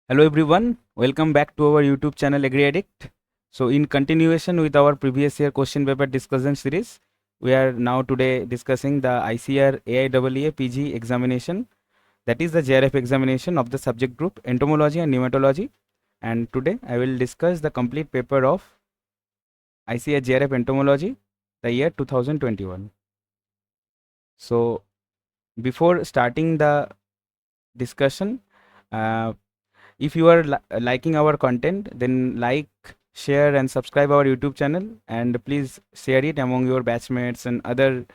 Hello everyone, welcome back to our YouTube channel AgriAddict. So in continuation with our previous year question paper discussion series, we are now today discussing the ICAR AIEEA PG examination, that is the JRF examination of the subject group Entomology and Nematology. And today I will discuss the complete paper of ICAR JRF Entomology, the year 2021. So before starting the discussion, uh, if you are liking our content, then like, share and subscribe our YouTube channel, and please share it among your batchmates and other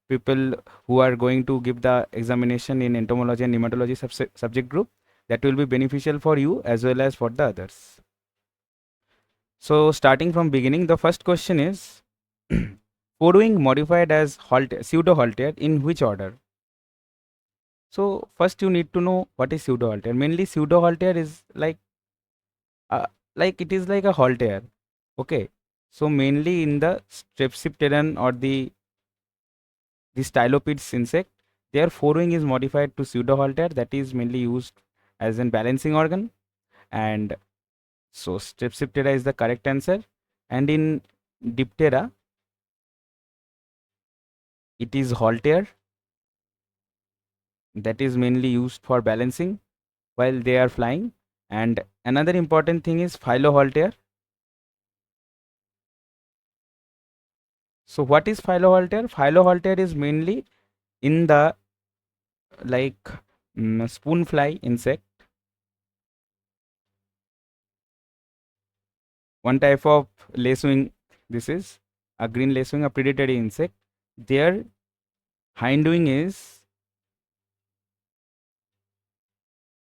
people who are going to give the examination in entomology and nematology subject group. That will be beneficial for you as well as for the others. So starting from beginning, the first question is following modified as pseudo halter in which order? So first you need to know what is pseudo halter. Mainly pseudo halter is uh, like it is like a halter. Okay, so mainly in the strepsipteran or the stylopids insect, their forewing is modified to pseudo halter, that is mainly used as an balancing organ. And so strepsiptera is the correct answer. And in diptera, it is halter, that is mainly used for balancing while they are flying. And another important thing is phylohalter. So what is phylohalter? Phylohalter is mainly in the like spoon fly insect, one type of lacewing. This is a green lacewing, a predatory insect. Their hindwing is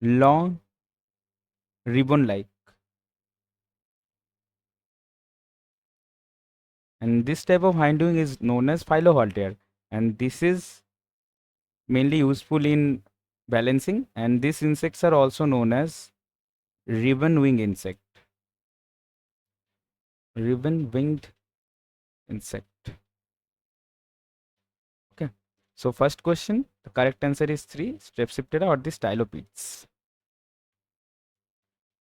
long, ribbon like, and this type of hindwing is known as phylohalter, and this is mainly useful in balancing. And these insects are also known as ribbon wing insect, ribbon winged insect. Okay, so first question, the correct answer is 3, strepsiptera or the stylopids.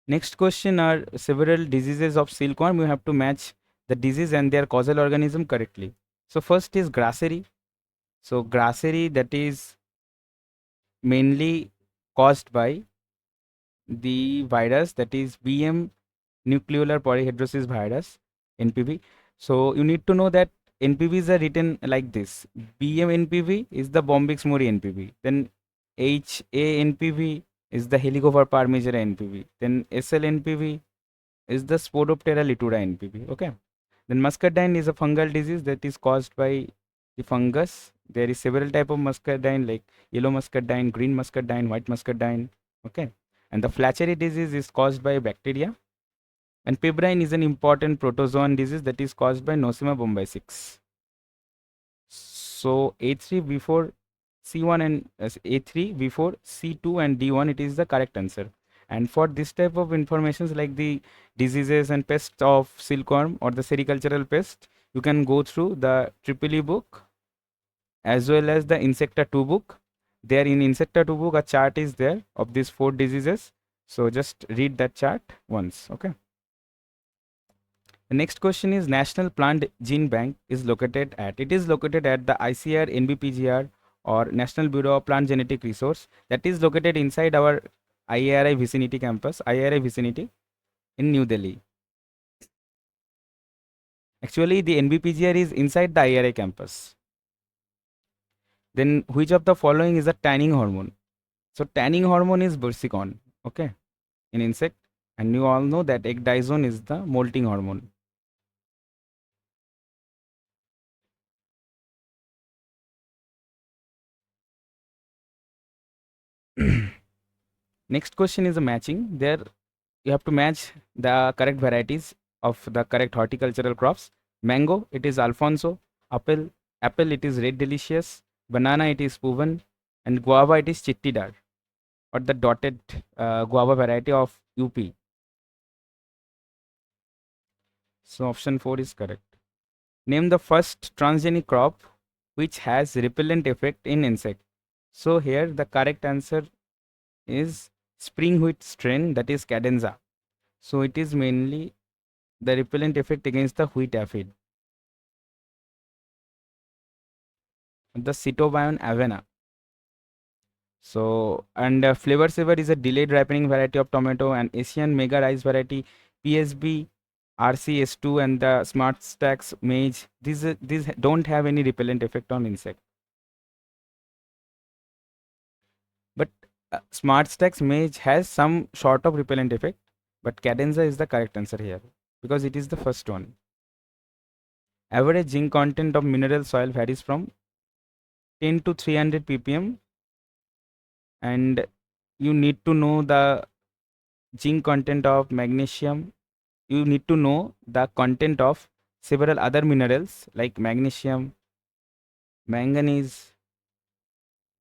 Next question are several diseases of silkworm. You have to match the disease and their causal organism correctly. So first is grassery. So grassery, that is mainly caused by the virus, that is BM nucleolar polyhedrosis virus, NPV. So you need to know that NPVs are written like this. BM NPV is the Bombyx mori NPV. Then HA NPV is the Helicobacter parmigera NPV. Then SL NPV is the Spodoptera litura NPV. Okay. Then muscardine is a fungal disease that is caused by the fungus. There is several type of muscardine like yellow muscardine, green muscardine, white muscardine. Okay. And the Flachery disease is caused by bacteria. And pebrine is an important protozoan disease that is caused by Nosema bombycix. So A3 before C1 and A3 before C2 and D1, it is the correct answer. And for this type of informations like the diseases and pests of silkworm or the sericultural pest, you can go through the Triple E book as well as the Insecta 2 book. There in Insecta 2 book, a chart is there of these 4 diseases. So just read that chart once. Okay. The next question is National Plant Gene Bank is located at. It is located at the ICAR NBPGR or National Bureau of Plant Genetic Resource, that is located inside our IARI vicinity campus, IARI vicinity in New Delhi. Actually, the NBPGR is inside the IARI campus. Then which of the following is a tanning hormone? So tanning hormone is bursicon, okay, in insect, and you all know that ecdysone is the molting hormone. Next question is a matching. There you have to match the correct varieties of the correct horticultural crops. Mango, it is Alfonso. Apple, it is Red Delicious. Banana, it is Puvan. And guava, it is Chittidar, or the dotted guava variety of UP. So option 4 is correct. Name the first transgenic crop which has repellent effect in insect. So here the correct answer is spring wheat strain, that is cadenza. So it is mainly the repellent effect against the wheat aphid. The Citobion avena. So, and flavor saver is a delayed ripening variety of tomato, and Asian mega rice variety PSB RCS2 and the Smart Stacks maize. These don't have any repellent effect on insect. But Smart Stacks maize has some sort of repellent effect, but cadenza is the correct answer here because it is the first one. Average zinc content of mineral soil varies from 10 to 300 ppm, and you need to know the zinc content of magnesium. You need to know the content of several other minerals like magnesium, manganese,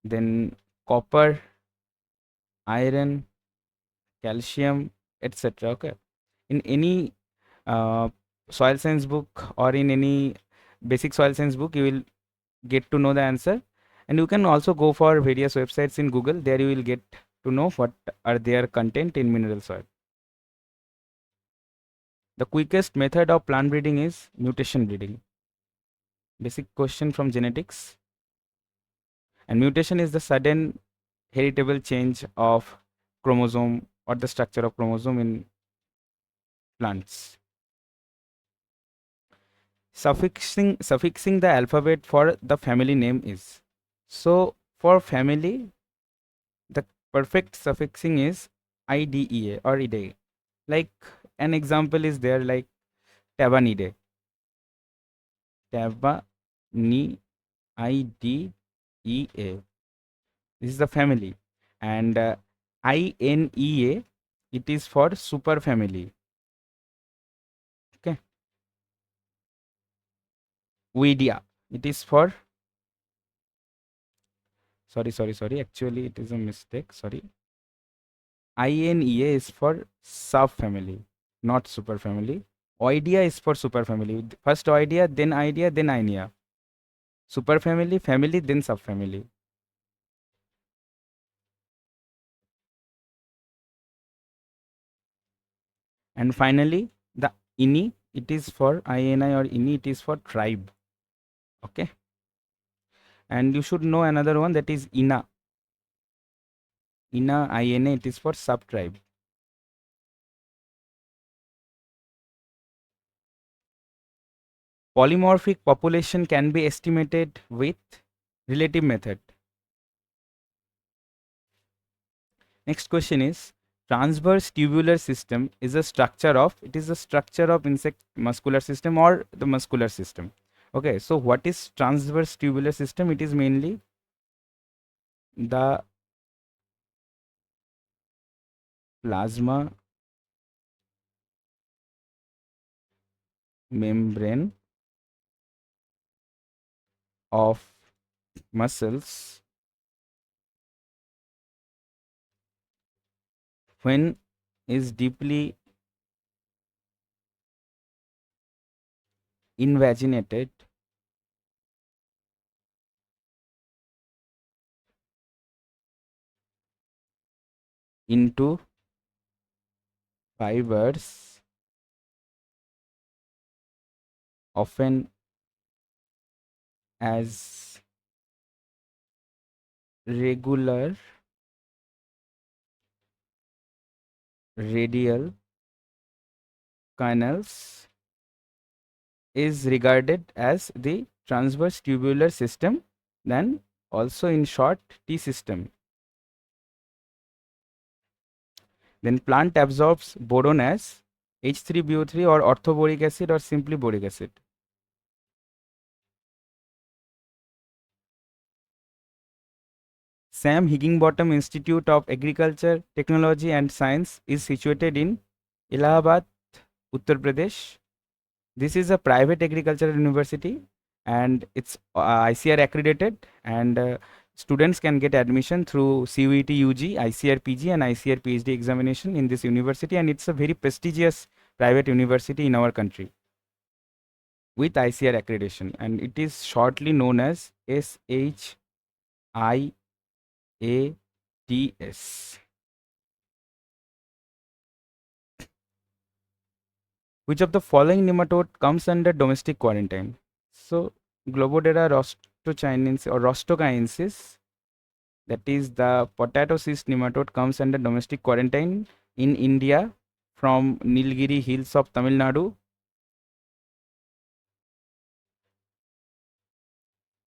then copper, iron, calcium, etc. Okay. In any uh, soil science book or in any basic soil science book, you will get to know the answer. And you can also go for various websites in Google. There you will get to know what are their content in mineral soil. The quickest method of plant breeding is mutation breeding. Basic question from genetics. And mutation is the sudden heritable change of chromosome or the structure of chromosome in plants. Suffixing the alphabet for the family name is. So for family, the perfect suffixing is IDEA or IDE. Like an example is there like Tabanidae. Tabani IDEA. This is the family. And INEA, it is for super family. Okay. Vidia, it is for, sorry. Actually, it is a mistake. Sorry. INEA is for subfamily, not superfamily. Oidea is for superfamily. First Oidea, then Idea, then Inea. Superfamily, family, then subfamily. And finally, the INI, it is for INI or INI, it is for tribe. Okay. And you should know another one, that is INA. INA, INA, it is for subtribe. Polymorphic population can be estimated with relative method. Next question is, transverse tubular system is a structure of, it is a structure of insect muscular system or the muscular system. Okay, so what is transverse tubular system? It is mainly the plasma membrane of muscles when is deeply invaginated into fibers, often as regular radial canals, is regarded as the transverse tubular system, then also in short T system. Then plant absorbs boron as H3BO3 or orthoboric acid or simply boric acid. Sam Higginbottom Institute of Agriculture, Technology and Science is situated in Allahabad, Uttar Pradesh. This is a private agricultural university and it's ICAR accredited, and students can get admission through CUET UG, ICAR PG and ICAR PhD examination in this university, and it's a very prestigious private university in our country with ICAR accreditation, and it is shortly known as SHIATS. Which of the following nematode comes under domestic quarantine? So Globodera rostochinensis or rostocaensis, that is the potato cyst nematode, comes under domestic quarantine in India from Nilgiri hills of Tamil Nadu.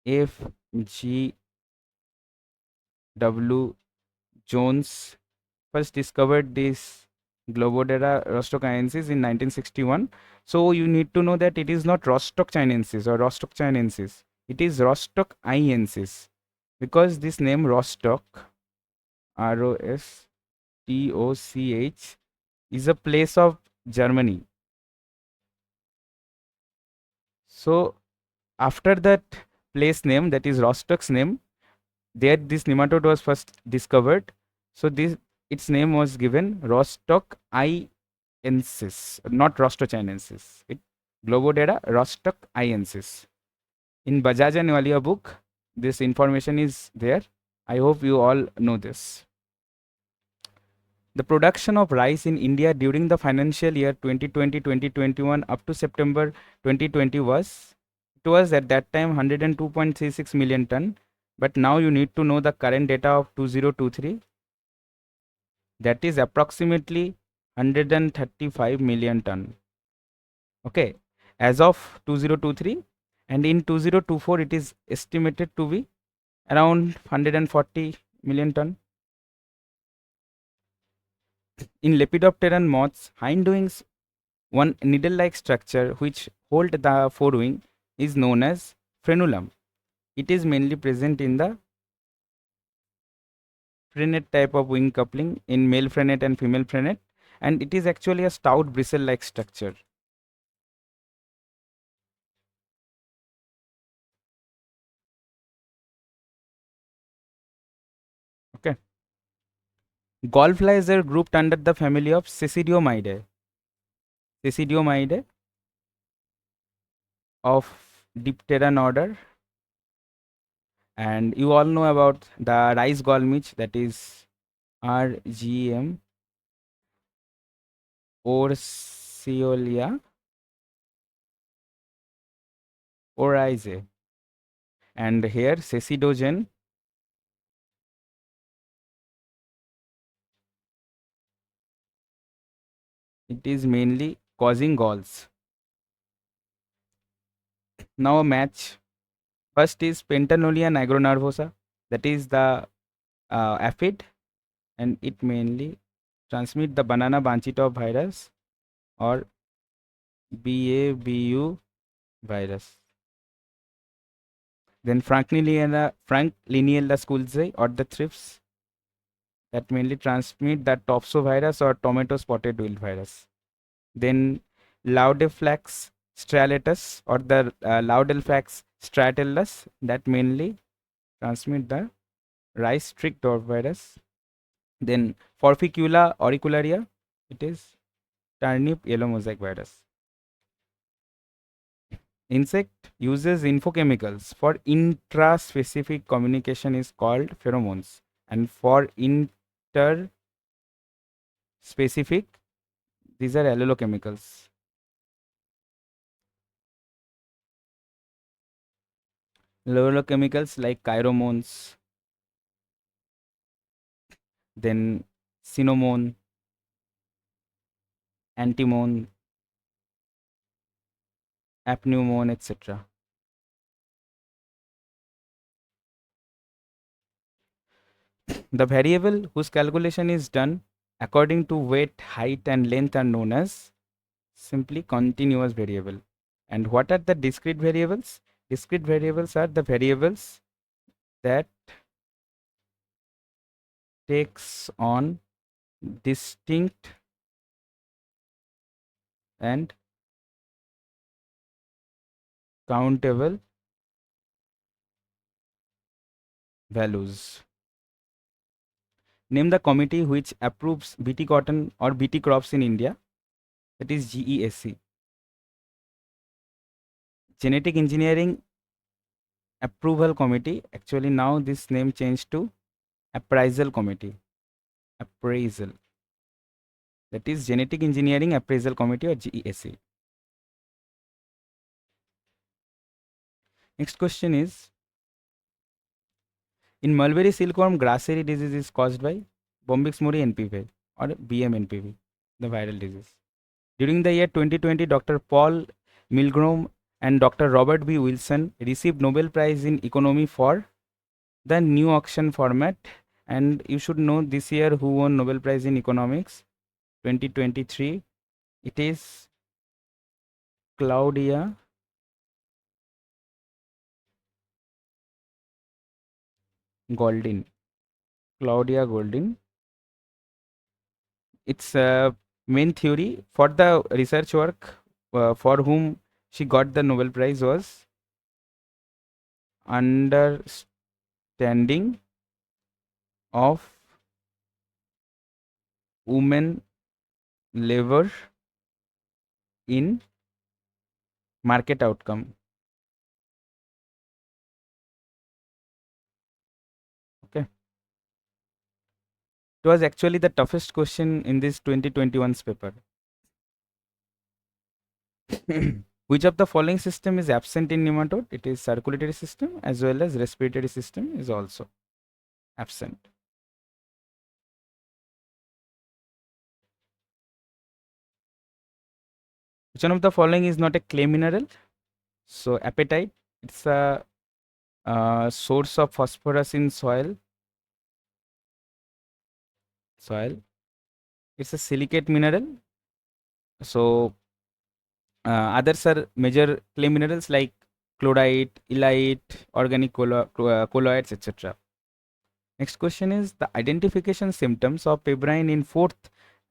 F. G. W. Jones first discovered this Globodera rostocaensis in 1961. So you need to know that it is not rostocaensis or rostocaensis. It is rostocaensis because this name Rostock, Rostoch, is a place of Germany. So after that place name, that is Rostock's name, there this nematode was first discovered. So this its name was given Rostocaensis, not Rostochinensis. It Globodera Rostocaensis. In Bajaj and Walia book, this information is there. I hope you all know this. The production of rice in India during the financial year 2020-2021 up to September 2020 was, it was at that time 102.36 million ton, but now you need to know the current data of 2023, that is approximately 135 million ton. Okay, as of 2023, and in 2024 it is estimated to be around 140 million ton. In Lepidopteran moths, hindwings, one needle-like structure which hold the forewing is known as frenulum. It is mainly present in the frenette type of wing coupling in male frenette and female frenette, and it is actually a stout bristle-like structure. Okay. Gallflies are grouped under the family of Cecidiomyidae. Cecidiomyidae of Dipteran order, and you all know about the rice gall midge, that is RGM Orseolia orizae, and here Cecidogen it is mainly causing galls. Now a match. First is Pentanolia nigronervosa, that is the aphid, and it mainly transmit the banana banchitop virus or BABU virus. Then Franklinella schulze or the thrips, that mainly transmit the topsovirus or tomato spotted wilt virus. Then Laudeflax striatus or the Laudelfax stratellus, that mainly transmit the rice streak dot virus. Then Forficula auricularia, it is turnip yellow mosaic virus. Insect uses infochemicals for intraspecific communication is called pheromones, and for interspecific these are allelochemicals. Allelochemicals like chiromones, then cinnamon, antimone, apneumone, etc. The variable whose calculation is done according to weight, height, and length are known as simply continuous variable. And what are the discrete variables? Discrete variables are the variables that takes on distinct and countable values. Name the committee which approves BT cotton or BT crops in India. That is GESC. Genetic Engineering Approval Committee. Actually, now this name changed to Appraisal Committee. Appraisal. That is Genetic Engineering Appraisal Committee or GESC. Next question is, in mulberry silkworm, grassery disease is caused by Bombyx mori NPV or BM NPV, the viral disease. During the year 2020, Dr. Paul Milgrom and Dr. Robert B. Wilson received Nobel Prize in Economy for the new auction format. And you should know this year who won Nobel Prize in Economics 2023. It is Claudia Goldin. Claudia Goldin. Its main theory for the research work for whom she got the Nobel Prize was understanding of women labor in market outcome. Okay. It was actually the toughest question in this 2021's paper. Which of the following system is absent in nematode? It is circulatory system as well as respiratory system is also absent. Which one of the following is not a clay mineral? So apatite, it's a source of phosphorus in soil. It's a silicate mineral. So others are major clay minerals like chlorite, illite, organic colloids, etc. Next question is, the identification symptoms of pebrine in 4th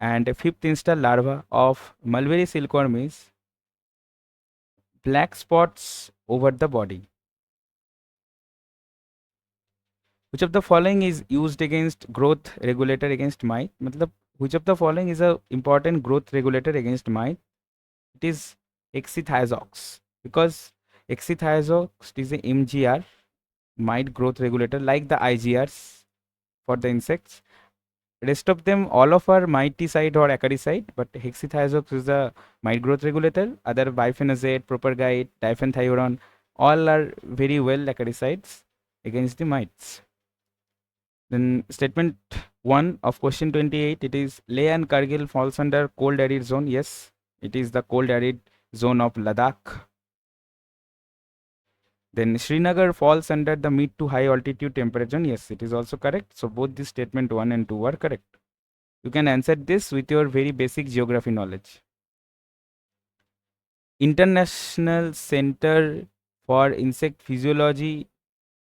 and 5th instar larva of mulberry silkworm is black spots over the body. Which of the following is used against growth regulator against mite? Matlab, which of the following is a important growth regulator against mite? It is hexythiazox, because hexythiazox is a MGR, mite growth regulator, like the IGRs for the insects. Rest of them, all of are miticide or acaricide, but hexythiazox is a mite growth regulator. Other biphenazate, propergite, diphenthioron, all are very well acaricides against the mites. Then statement 1 of question 28, it is Leh and Kargil falls under cold arid zone. Yes, it is the cold arid zone of Ladakh. Then Srinagar falls under the mid to high altitude temperature zone. Yes, it is also correct. So both the statement 1 and 2 are correct. You can answer this with your very basic geography knowledge. International Center for Insect Physiology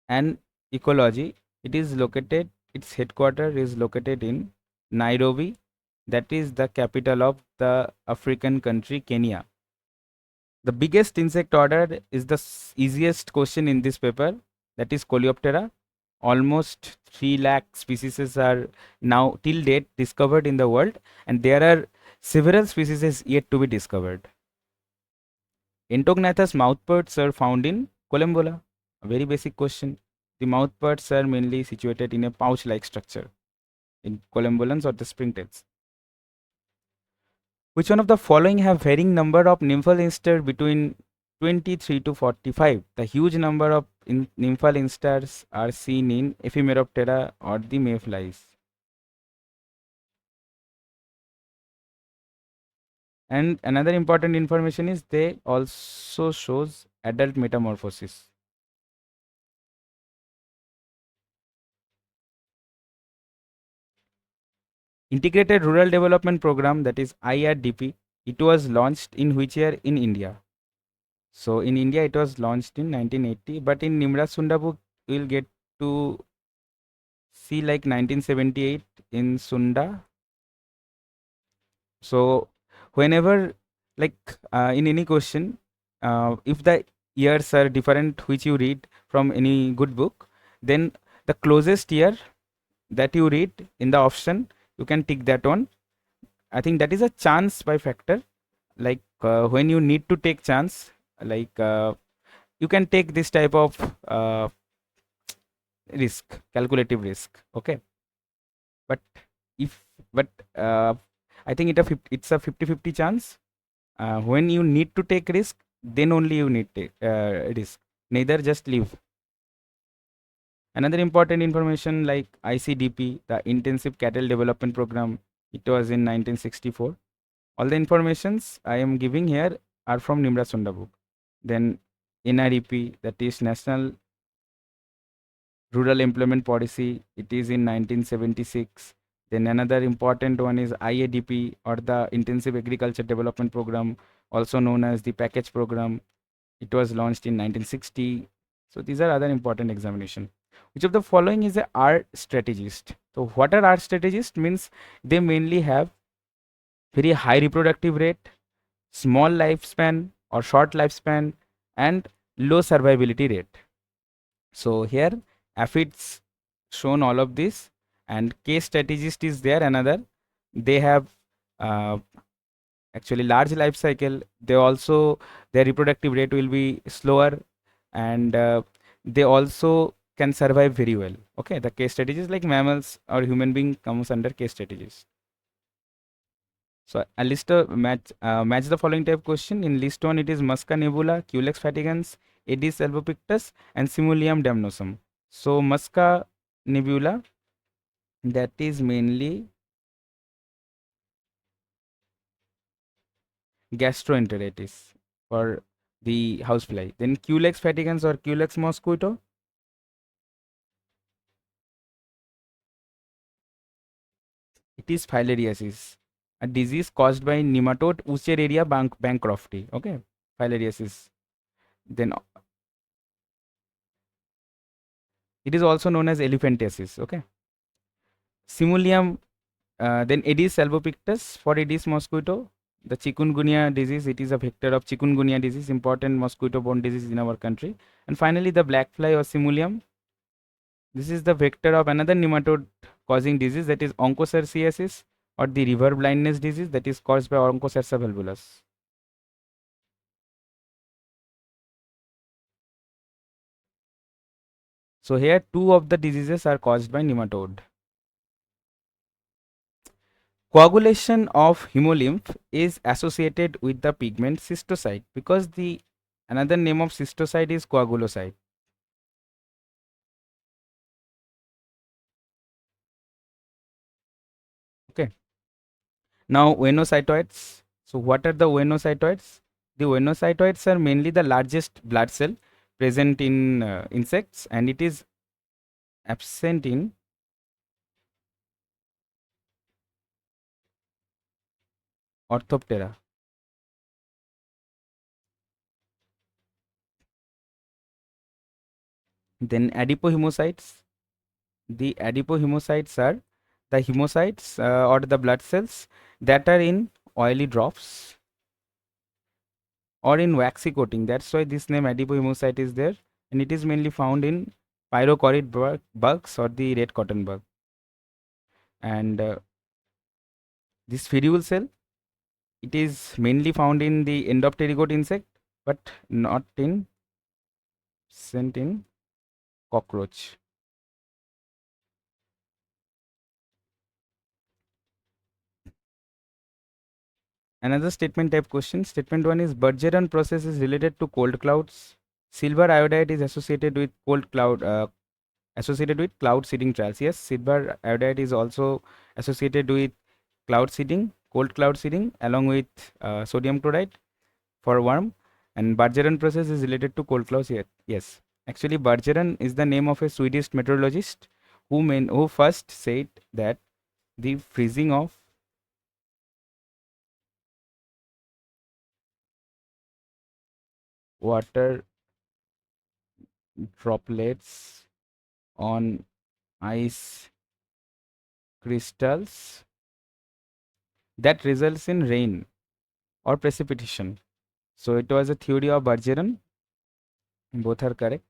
and Ecology, it is located, its headquarters is located in Nairobi. That is the capital of the African country Kenya. The biggest insect order is the easiest question in this paper, that is Coleoptera. Almost 3 lakh species are now till date discovered in the world, and there are several species yet to be discovered. Entognathus mouthparts are found in Columbola. A very basic question. The mouthparts are mainly situated in a pouch-like structure in columbolans or the springtails. Which one of the following have varying number of nymphal instars between 23 to 45? The huge number of nymphal instars are seen in Ephemeroptera or the mayflies. And another important information is they also shows adult metamorphosis. Integrated Rural Development Program, that is IRDP, it was launched in which year in India? So in India it was launched in 1980, but in Nimraj Sunda book we'll get to see like 1978 in Sunda. So whenever like in any question, if the years are different which you read from any good book, then the closest year that you read in the option, you can tick that one. I think that is a chance by factor. Like when you need to take chance, like you can take this type of risk, calculative risk. Okay, but if but I think it's a 50-50 chance. When you need to take risk, then only you need take risk. neither, just leave. Another important information like ICDP, the Intensive Cattle Development Program, it was in 1964. All the informations I am giving here are from Nimra Sunda book. Then NREP, that is National Rural Employment Policy, it is in 1976. Then another important one is IADP, or the Intensive Agriculture Development Program, also known as the Package Program. It was launched in 1960. So these are other important examination. Which of the following is a art strategist? So what are art strategists? Means they mainly have very high reproductive rate, small lifespan or short lifespan, and low survivability rate. So here aphids shown all of this, and case strategist is there another. They have uh, actually large life cycle. They also, their reproductive rate will be slower, and they also can survive very well. Okay, the case strategies like mammals or human being comes under case strategies. So a list of match the following type question. In list one, it is Musca nebula, Culex fatigans, Aedes albopictus, and Simulium damnosum. So Musca nebula, that is mainly gastroenteritis for the housefly. Then Culex fatigans or Culex mosquito, it is filariasis, a disease caused by nematode Wuchereria bancrofti. Okay, filariasis. Then it is also known as elephantiasis. Okay, Simulium. Then Aedes albopictus for Aedes mosquito. The chikungunya disease, it is a vector of chikungunya disease, important mosquito-borne disease in our country. And finally, the black fly or Simulium. This is the vector of another nematode causing disease, that is onchocerciasis, or the river blindness disease, that is caused by Onchocerca volvulus. So here two of the diseases are caused by nematode. Coagulation of hemolymph is associated with the pigment cystocyte, because the another name of cystocyte is coagulocyte. Okay. Now venocytoids. So what are the venocytoids? The venocytoids are mainly the largest blood cell present in insects, and it is absent in Orthoptera. Then adipohemocytes. The adipohemocytes are the hemocytes or the blood cells that are in oily drops or in waxy coating. That's why this name adipohemocyte is there, and it is mainly found in pyrochorid bugs or the red cotton bug. And this ferule cell, it is mainly found in the endopterygote insect, but not in present in cockroach. Another statement type question. Statement 1 is Bergeron process is related to cold clouds. Silver iodide is associated with cloud seeding trials. Yes, silver iodide is also associated with cloud seeding, cold cloud seeding, along with sodium chloride for worm. And Bergeron process is related to cold clouds. Yes, actually Bergeron is the name of a Swedish meteorologist who first said that the freezing of water droplets on ice crystals that results in rain or precipitation. So it was a theory of Bergeron. Both are correct.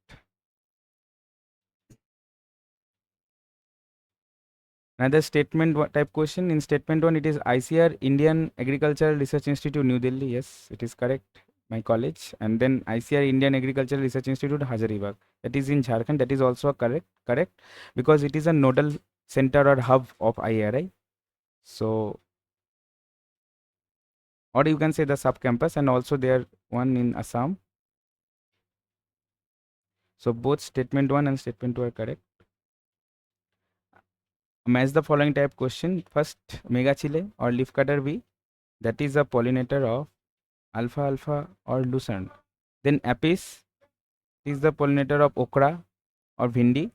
Another statement type question. In statement 1, it is ICAR Indian Agricultural Research Institute, New Delhi. Yes, it is correct. My college. And then ICAR Indian Agricultural Research Institute, Hazaribagh. That is in Jharkhand. That is also correct, because it is a nodal center or hub of IRI. So, or you can say the sub campus, and also there one in Assam. So both statement 1 and statement 2 are correct. Match the following type question. First, megachile or leafcutter bee, that is a pollinator of alfalfa or lucerne. Then apis is the pollinator of okra or bhindi.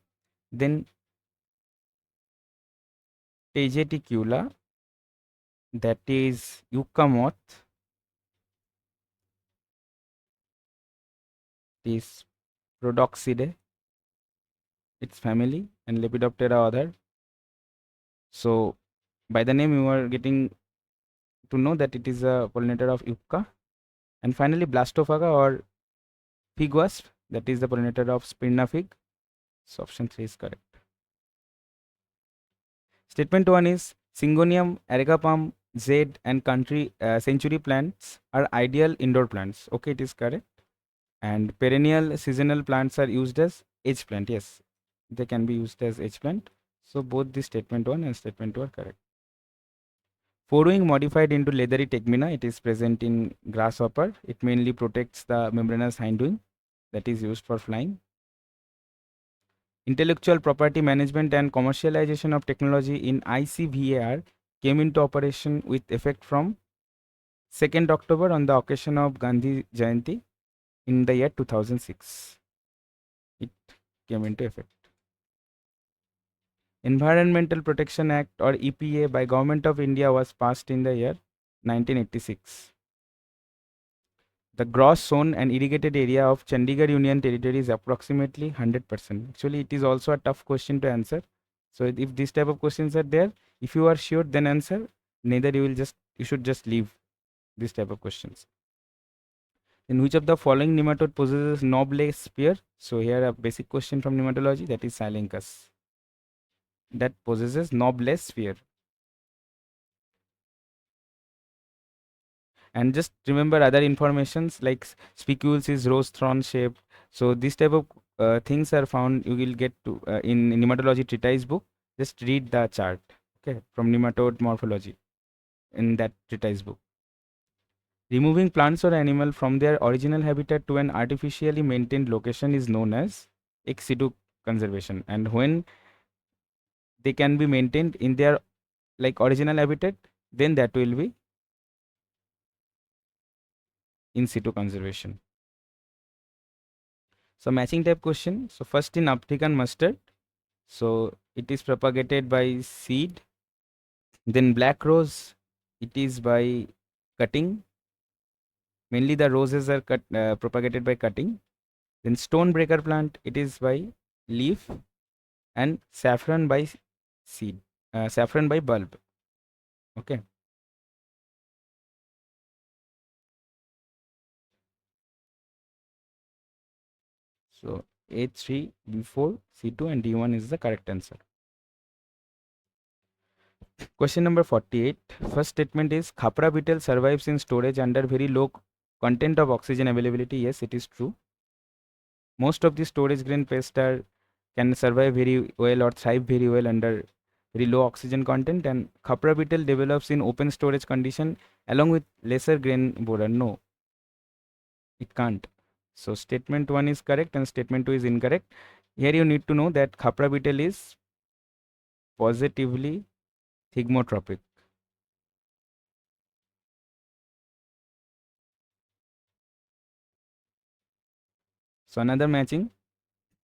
Then tegeticula, that is yucca moth, is Rhodoxidae, its family, and Lepidoptera other. So by the name you are getting to know that it is a pollinator of yucca. And finally Blastophaga or fig wasp, that is the pollinator of spirna fig. So option 3 is correct. Statement 1 is Syngonium, Erica palm, Zed and country century plants are ideal indoor plants. Okay, it is correct. And perennial seasonal plants are used as edge plant. Yes, they can be used as edge plant. So both the statement 1 and statement 2 are correct. Forewing modified into leathery tegmina, it is present in grasshopper. It mainly protects the membranous hindwing that is used for flying. Intellectual property management and commercialization of technology in ICVAR came into operation with effect from 2nd October on the occasion of Gandhi Jayanti in the year 2006. It came into effect. Environmental Protection Act or EPA by Government of India was passed in the year 1986. The gross sown and irrigated area of Chandigarh Union Territory is approximately 100%. Actually, it is also a tough question to answer. So if this type of questions are there, if you are sure, then answer. Neither you should just leave this type of questions. In which of the following nematode possesses knob-less spear? So here a basic question from nematology, that is Silencus, that possesses knob-less spear. And just remember other informations like spicules is rose thorn shape. So this type of things are found, you will get to in nematology treatise book. Just read the chart, okay, from nematode morphology in that treatise book. Removing plants or animal from their original habitat to an artificially maintained location is known as ex situ conservation. And when they can be maintained in their like original habitat, then that will be in situ conservation. So matching type question. So first in African mustard, so it is propagated by seed. Then black rose, it is by cutting. Mainly the roses are propagated by cutting. Then stone breaker plant, it is by leaf. And saffron by seed, saffron by bulb. Okay. So A3, B4, C2 and D1 is the correct answer. Question number 48. First statement is Khapra beetle survives in storage under very low content of oxygen availability. Yes, it is true. Most of the storage grain pests can survive very well or thrive very well under very low oxygen content, and Khapra beetle develops in open storage condition along with lesser grain boron. No, it can't. So statement 1 is correct and statement 2 is incorrect. Here you need to know that Khapra beetle is positively thigmotropic. So another matching,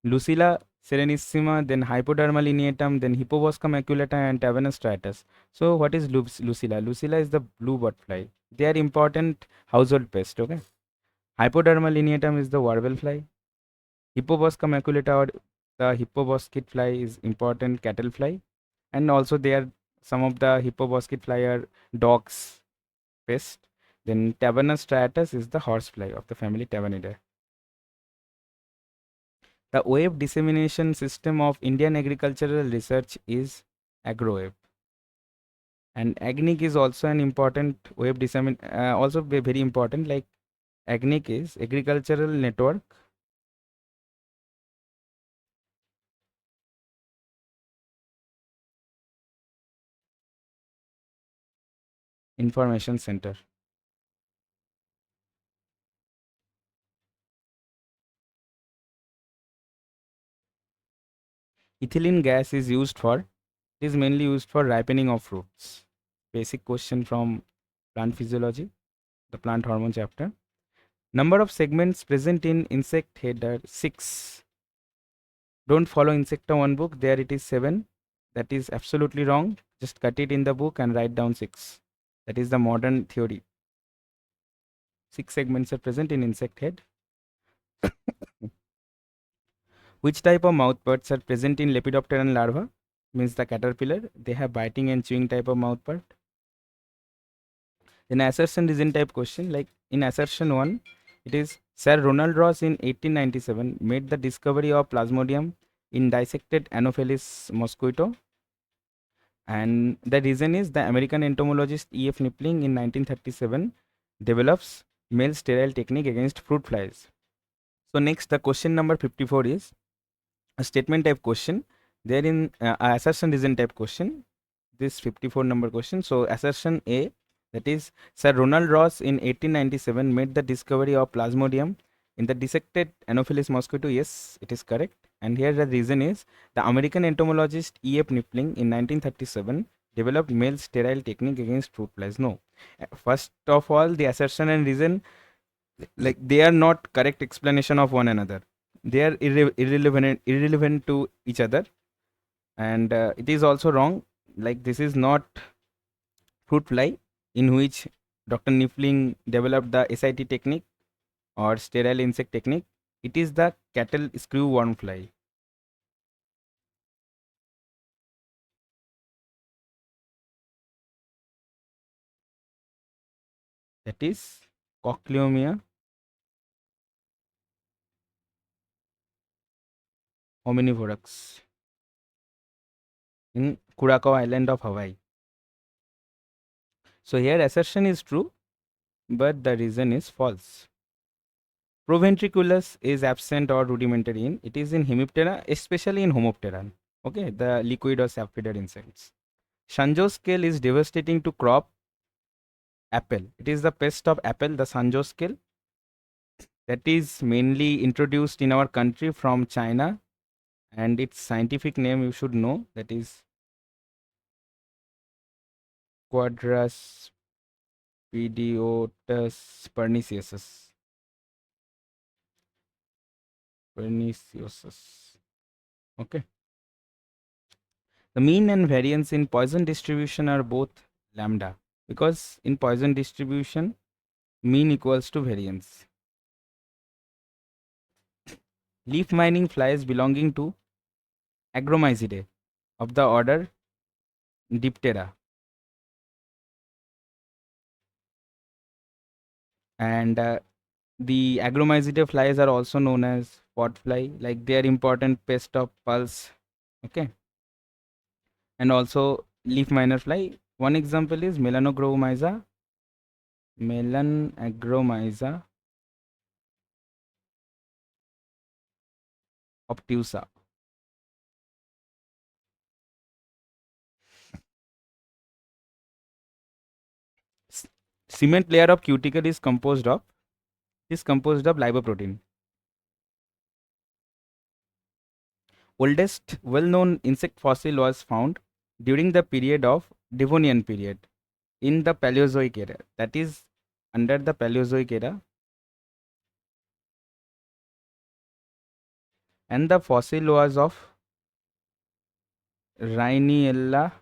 Lucilla serenissima, then Hypoderma lineatum, then Hippobosca maculata and Tavanus striatus. So what is Lucilla? Lucilla is the blue butterfly. They are important household pest, okay? Hypoderma lineatum is the warble fly. Hippobosca maculata or the hippoboscid fly is important cattle fly. And also there some of the hippoboscid fly are dogs pest. Then Tavanus striatus is the horsefly of the family Tavanidae. The wave dissemination system of Indian agricultural research is AgriAddict. And AgriAddict is also an important wave dissemination, also very important. Like AgriAddict is Agricultural Network Information Center. Ethylene gas is used for, it is mainly used for ripening of fruits. Basic question from plant physiology, the plant hormone chapter. Number of segments present in insect head are 6. Don't follow Insecta 1 book, there it is 7. That is absolutely wrong. Just cut it in the book and write down 6. That is the modern theory. 6 segments are present in insect head. Which type of mouthparts are present in Lepidopteran larva? Means the caterpillar. They have biting and chewing type of mouthpart. Then assertion reason type question, like in assertion 1, it is Sir Ronald Ross in 1897 made the discovery of Plasmodium in dissected Anopheles mosquito. And the reason is the American entomologist E.F. Knipling in 1937 develops male sterile technique against fruit flies. So next, the question number 54 is a statement type question. Therein assertion reason type question. This 54 number question. So assertion A, that is Sir Ronald Ross in 1897 made the discovery of Plasmodium in the dissected Anopheles mosquito. Yes, it is correct. And here the reason is the American entomologist E.F. Knipling in 1937 developed male sterile technique against fruit flies. No. First of all, the assertion and reason, like they are not correct explanation of one another. They are irrelevant to each other. And it is also wrong. Like this is not fruit fly in which Dr. Knipling developed the SIT technique or sterile insect technique. It is the cattle screw worm fly. That is Cochleomia hominivorax in Curacao Island of Hawaii. So here assertion is true, but the reason is false. Proventriculus is absent or rudimentary in, it is in Hemiptera, especially in Homoptera. Okay, the liquid or sap feeder insects. Shanjo scale is devastating to crop apple. It is the pest of apple, the Shanjo scale. That is mainly introduced in our country from China, and its scientific name you should know, that is Quadras pediotus pernicious. Okay. The mean and variance in poison distribution are both lambda, because in poison distribution mean equals to variance. Leaf mining flies belonging to Agromyzidae of the order Diptera, and the Agromyzidae flies are also known as pot fly, like they are important pest of pulse. Okay, and also leaf miner fly. One example is Melanogromyza obtusa. Cement layer of cuticle is composed of lipoprotein. Oldest well-known insect fossil was found during the period of Devonian period in the Paleozoic era. That is under the Paleozoic era, and the fossil was of Rhyniella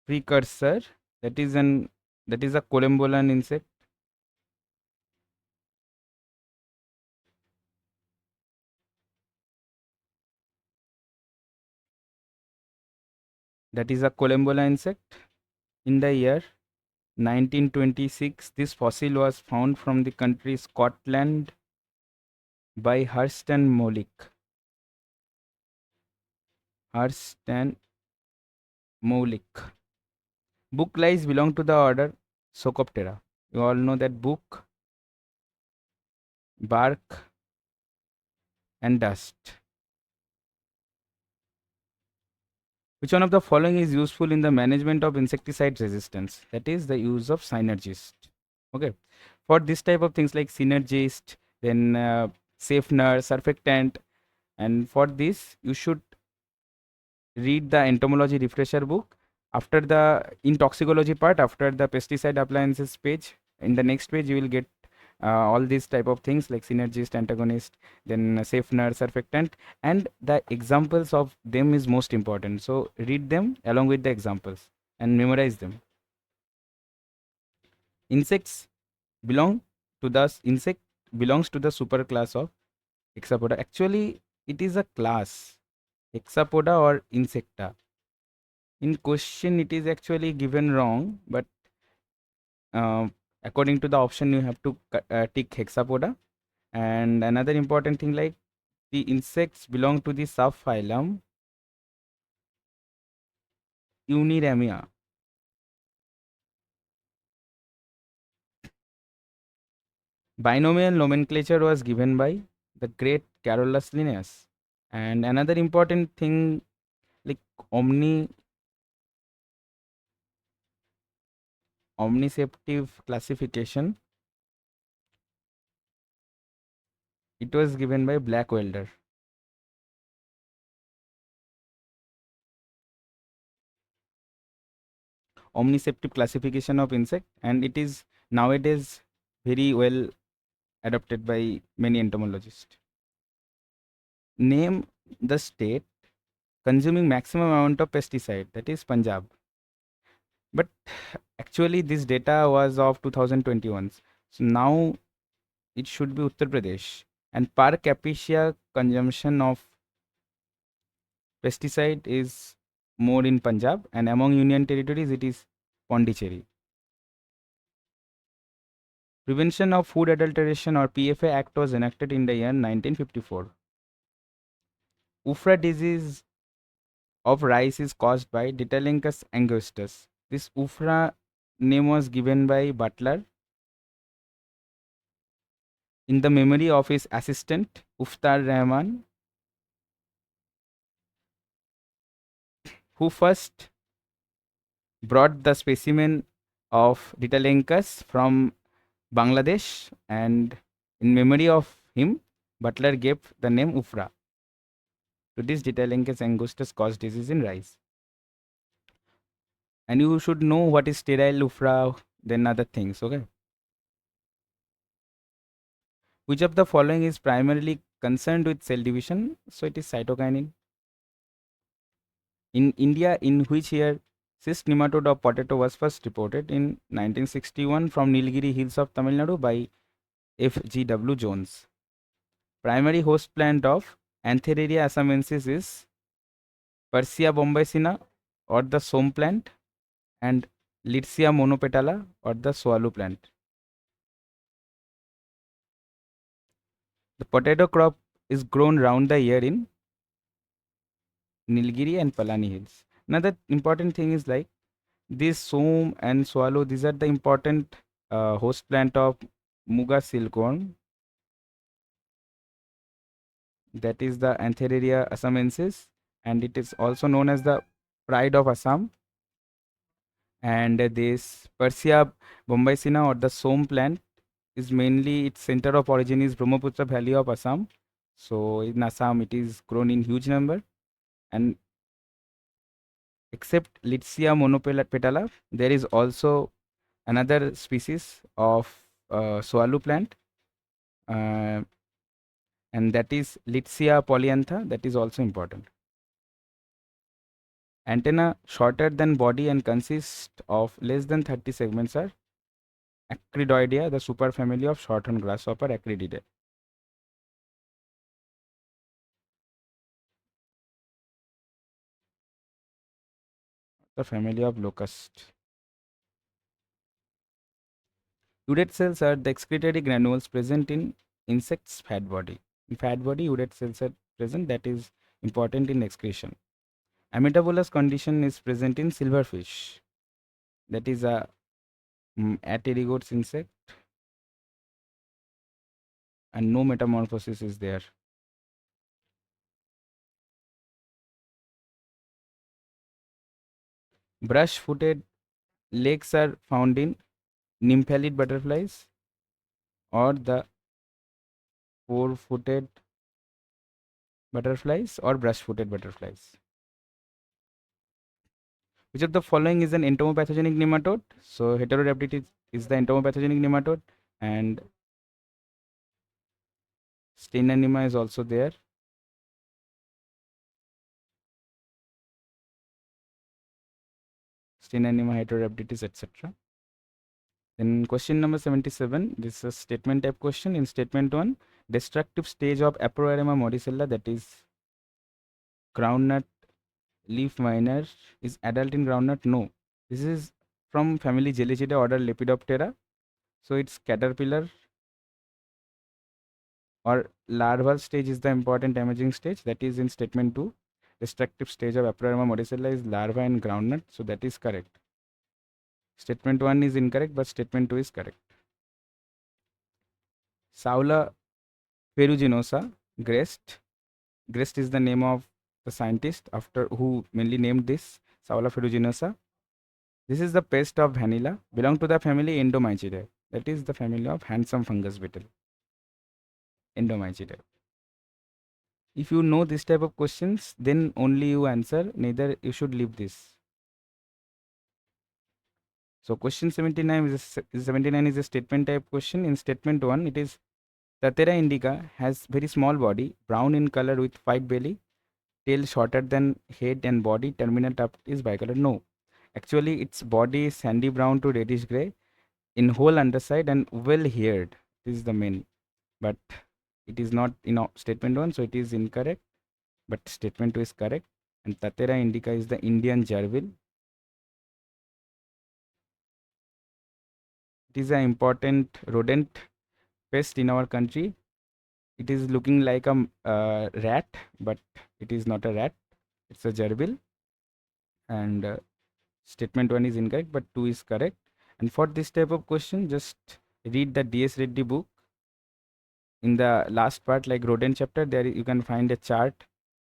precursor. That is a columbolan insect. That is a columbolan insect. In the year 1926, this fossil was found from the country Scotland by Hurst and Molick. Book lice belong to the order Socoptera. You all know that book, bark, and dust. Which one of the following is useful in the management of insecticide resistance? That is the use of synergist. Okay, for this type of things like synergist, then safener, surfactant. And for this, you should read the entomology refresher book. After the in toxicology part, after the pesticide appliances page, in the next page you will get all these type of things like synergist, antagonist, then safener, surfactant, and the examples of them is most important. So read them along with the examples and memorize them. Insects belong to the insect belongs to the superclass of hexapoda. Actually, it is a class, hexapoda or insecta. In question, it is actually given wrong, but uh, according to the option, you have to tick hexapoda. And another important thing, like the insects belong to the subphylum Uniramia. Binomial nomenclature was given by the great Carolus Linnaeus. And another important thing, like omni omniceptive classification, it was given by Blackwelder. Omniceptive classification of insect, and it is nowadays very well adopted by many entomologists. Name the state consuming maximum amount of pesticide, that is Punjab. But actually this data was of 2021, so now it should be Uttar Pradesh. And per capita consumption of pesticide is more in Punjab, and among union territories it is Pondicherry. Prevention of Food Adulteration or PFA Act was enacted in the year 1954. Ufra disease of rice is caused by Ditalenchus angustus. This Ufra name was given by Butler in the memory of his assistant Uftar Rahman, who first brought the specimen of Ditalenchus from Bangladesh, and in memory of him, Butler gave the name Ufra to this Ditalenchus angustus caused disease in rice. And you should know what is sterile Ufra, then other things, okay? Which of the following is primarily concerned with cell division? So it is cytokinin. In India, in which year cyst nematode of potato was first reported? In 1961 from Nilgiri hills of Tamil Nadu by F.G.W. Jones. Primary host plant of Antheraria assamensis is Persea bombaecina or the som plant, and Litsia monopetala or the swallow plant. The potato crop is grown round the year in Nilgiri and Palani hills. Another important thing is like this som and swallow, these are the important host plant of Muga silkworm, that is the Antheraria assamensis, and it is also known as the pride of Assam. And this Persea bombaecina or the som plant is mainly, its center of origin is Brahmaputra Valley of Assam. So in Assam it is grown in huge number, and except Litsia monopetala, there is also another species of swallow plant, uh, and that is Litsia polyantha, that is also important. Antenna shorter than body and consist of less than 30 segments are Acridoidea, the superfamily of shorthorn grasshopper Acrididae. The family of locust. Udate cells are the excretory granules present in insects' fat body. In fat body, udate cells are present, that is important in excretion. Ametabolous condition is present in silverfish, that is a aterigotes insect, and no metamorphosis is there. Brush footed legs are found in nymphalid butterflies or the four-footed butterflies or brush-footed butterflies. Which of the following is an entomopathogenic nematode? So Heterorhabditis is the entomopathogenic nematode, and Steinanima is also there. Steinanima, Heterorhabditis, etc. Then question number 77. This is a statement type question. In statement 1, destructive stage of Aproarema modicella, that is groundnut leaf miner, is adult in groundnut? No. This is from family Gellichidae, order Lepidoptera. So its caterpillar or larval stage is the important emerging stage, that is in statement 2. Destructive stage of Aproarema modicella is larva and groundnut, so that is correct. Statement 1 is incorrect, but statement 2 is correct. Saula ferruginosa, Grest. Grest is the name of the scientist after who mainly named this Saula ferruginosa. This is the pest of vanilla, belong to the family Entomychidae, that is the family of handsome fungus beetle, Entomychidae. If you know this type of questions, then only you answer, neither you should leave this. So question 79 is a statement type question. In statement 1, it is Tatera indica has very small body, brown in color with white belly, tail shorter than head and body, terminal tuft is bicolor. No, actually its body is sandy brown to reddish gray in whole underside and well haired. This is the main, but it is not in statement 1, so it is incorrect, but statement 2 is correct. And Tatera indica is the Indian gerbil. It is an important rodent pest in our country. It is looking like a rat, but it is not a rat. It's a gerbil. And statement 1 is incorrect, but 2 is correct. And for this type of question, just read the DS Reddy book. In the last part, like rodent chapter, there you can find a chart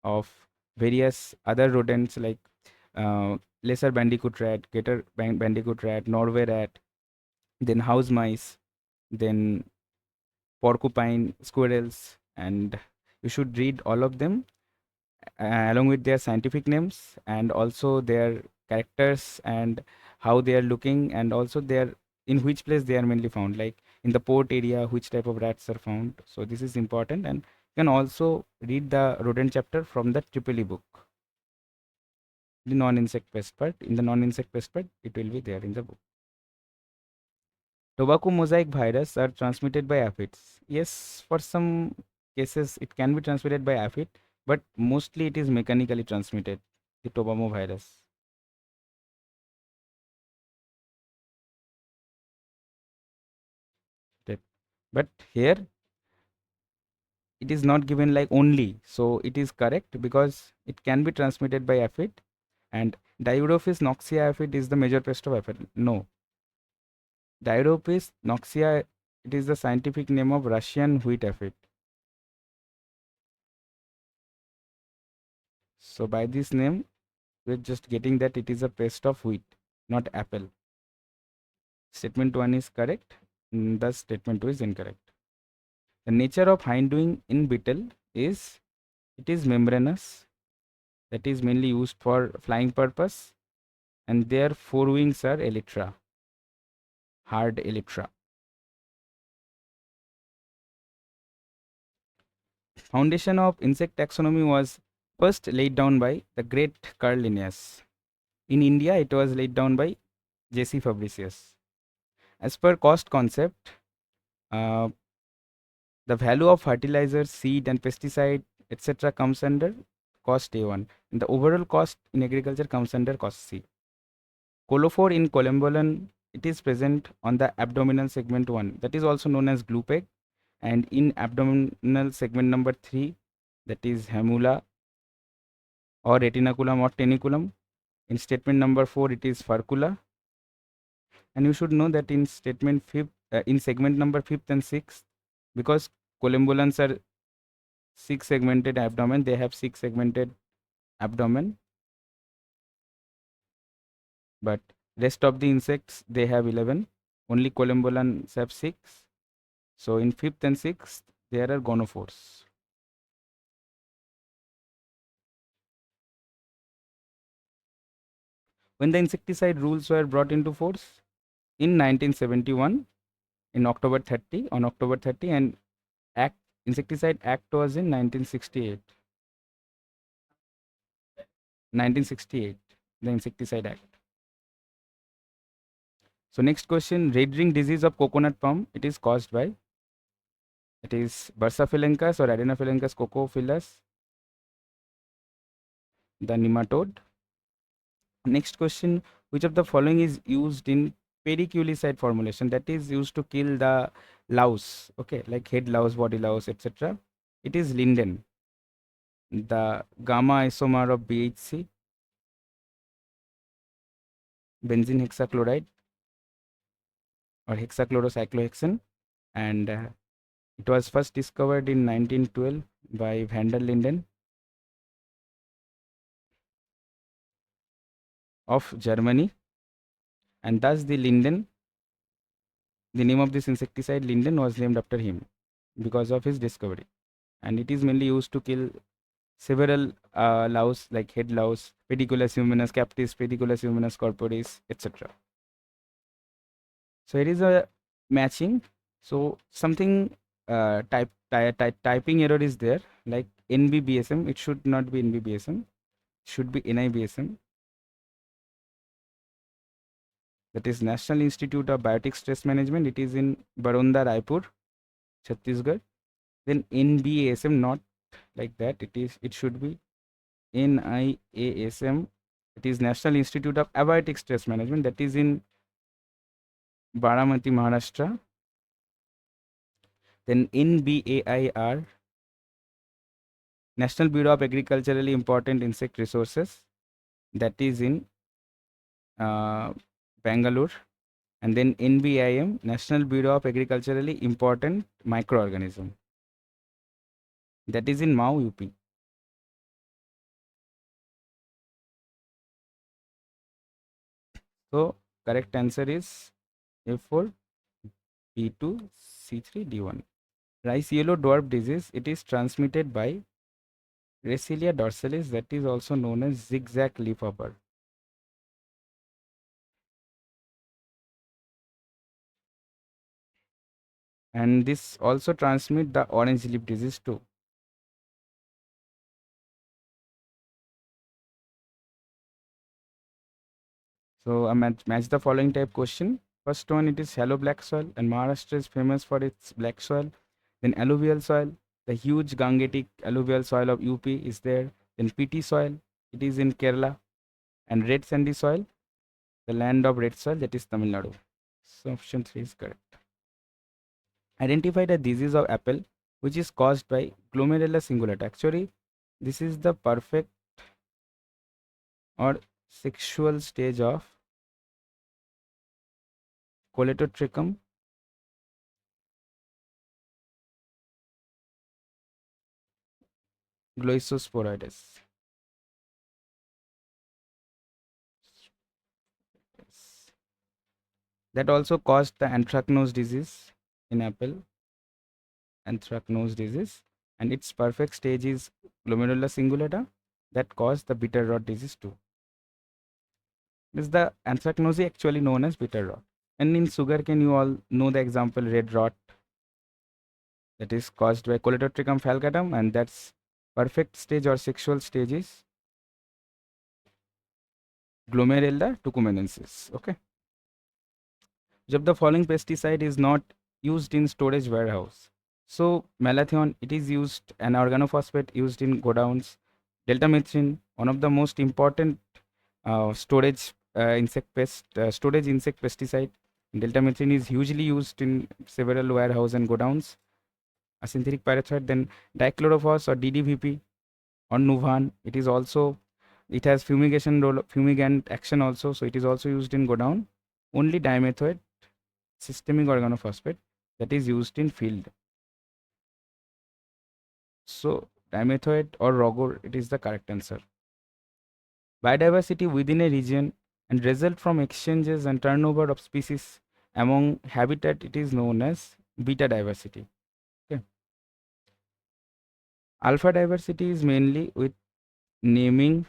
of various other rodents like lesser bandicoot rat, greater bandicoot rat, Norway rat, then house mice, then porcupine, squirrels, and you should read all of them along with their scientific names and also their characters and how they are looking, and also their in which place they are mainly found, like in the port area which type of rats are found. So this is important, and you can also read the rodent chapter from the triple E book, the non-insect pest part. In the non-insect pest part, it will be there in the book. Tobacco mosaic virus are transmitted by aphids. Yes, for some cases it can be transmitted by aphid, but mostly it is mechanically transmitted, the tobacco virus. Right. But here it is not given like only, so it is correct because it can be transmitted by aphid, and Diodopis noxia aphid is the major pest of aphid. No, Diodopis noxia, it is the scientific name of Russian wheat aphid. So by this name, we're just getting that it is a pest of wheat, not apple. Statement 1 is correct, thus statement 2 is incorrect. The nature of hindwing in beetle is it is membranous, that is mainly used for flying purpose, and their forewings are elytra, hard elytra. Foundation of insect taxonomy was first laid down by the great Carl Linnaeus. In India, it was laid down by J.C. Fabricius. As per cost concept, uh, the value of fertilizer, seed, and pesticide, etc., comes under cost A1, and the overall cost in agriculture comes under cost C. Colophore in columbolon, it is present on the abdominal segment 1, that is also known as glue peg, and in abdominal segment number 3, that is hamula or retinaculum or teniculum. In statement number 4, it is furcula, and you should know that in statement 5th, in segment number 5th and 6th, because columbolans are 6 segmented abdomen, they have 6 segmented abdomen, but rest of the insects they have 11, only columbolans have 6. So in 5th and 6th There are gonophores. When the insecticide rules were brought into force? In 1971, in October 30, on October 30, and Act Insecticide Act was in 1968. 1968, the Insecticide Act. So next question, red ring disease of coconut palm, it is caused by, it is Bursaphilencus or Adenophylencus cocophilus, the nematode. Next question, which of the following is used in pediculicide formulation, that is used to kill the louse, okay, like head louse, body louse, etc. It is linden, the gamma isomer of BHC, benzene hexachloride or hexachlorocyclohexane, and it was first discovered in 1912 by van der Linden of Germany, and thus the name of this insecticide linden was named after him because of his discovery, and it is mainly used to kill several louse like head louse, Pediculus humanus captis, Pediculus humanus corporis, etc. So it is a matching. So something typing error is there, like NBBSM. It should not be NBBSM. It should be NIBSM. That is National Institute of Biotic Stress Management. It is in Baronda, Raipur, Chhattisgarh. Then NBASM, not like that. It should be NIASM. It is National Institute of Abiotic Stress Management. That is in Baramati, Maharashtra. Then NBAIR, National Bureau of Agriculturally Important Insect Resources. That is in Bangalore. And then NBIM, National Bureau of Agriculturally Important Microorganism. That is in Mau, UP. So correct answer is A4, B2, C3, D1. Rice yellow dwarf disease, it is transmitted by Racelia dorsalis, that is also known as zigzag leafhopper. And this also transmit the orange leaf disease too. So I match the following type question. First one, it is shallow black soil, and Maharashtra is famous for its black soil. Then alluvial soil, the huge Gangetic alluvial soil of UP is there. Then peaty soil, it is in Kerala. And red sandy soil, the land of red soil, that is Tamil Nadu. So option 3 is correct. Identify the disease of apple which is caused by Glomerella cingulata. Actually, this is the perfect or sexual stage of Coletotrichum gloesosporoides. Yes. That also caused the anthracnose disease in apple, anthracnose disease, and its perfect stage is Glomerella cingulata that caused the bitter rot disease too. This is the anthracnose actually known as bitter rot. And in sugarcane, you all know the example red rot that is caused by Coletotrichum falcatum, and that's perfect stage or sexual stage is Glomerella tucumenensis. Okay. Which of the following pesticide is not used in storage warehouse? So malathion, it is used, an organophosphate used in godowns. Deltamethrin, one of the most important storage insect pesticide. Deltamethrin is hugely used in several warehouse and godowns. A synthetic pyrethroid, then dichlorophos or DDVP or Nuvan. It is also, it has fumigation role, fumigant action also, so it is also used in godown. Only dimethoate, systemic organophosphate, that is used in field. So dimethoate or Rogor, it is the correct answer. Biodiversity within a region and result from exchanges and turnover of species among habitat, it is known as beta diversity. Okay. Alpha diversity is mainly with naming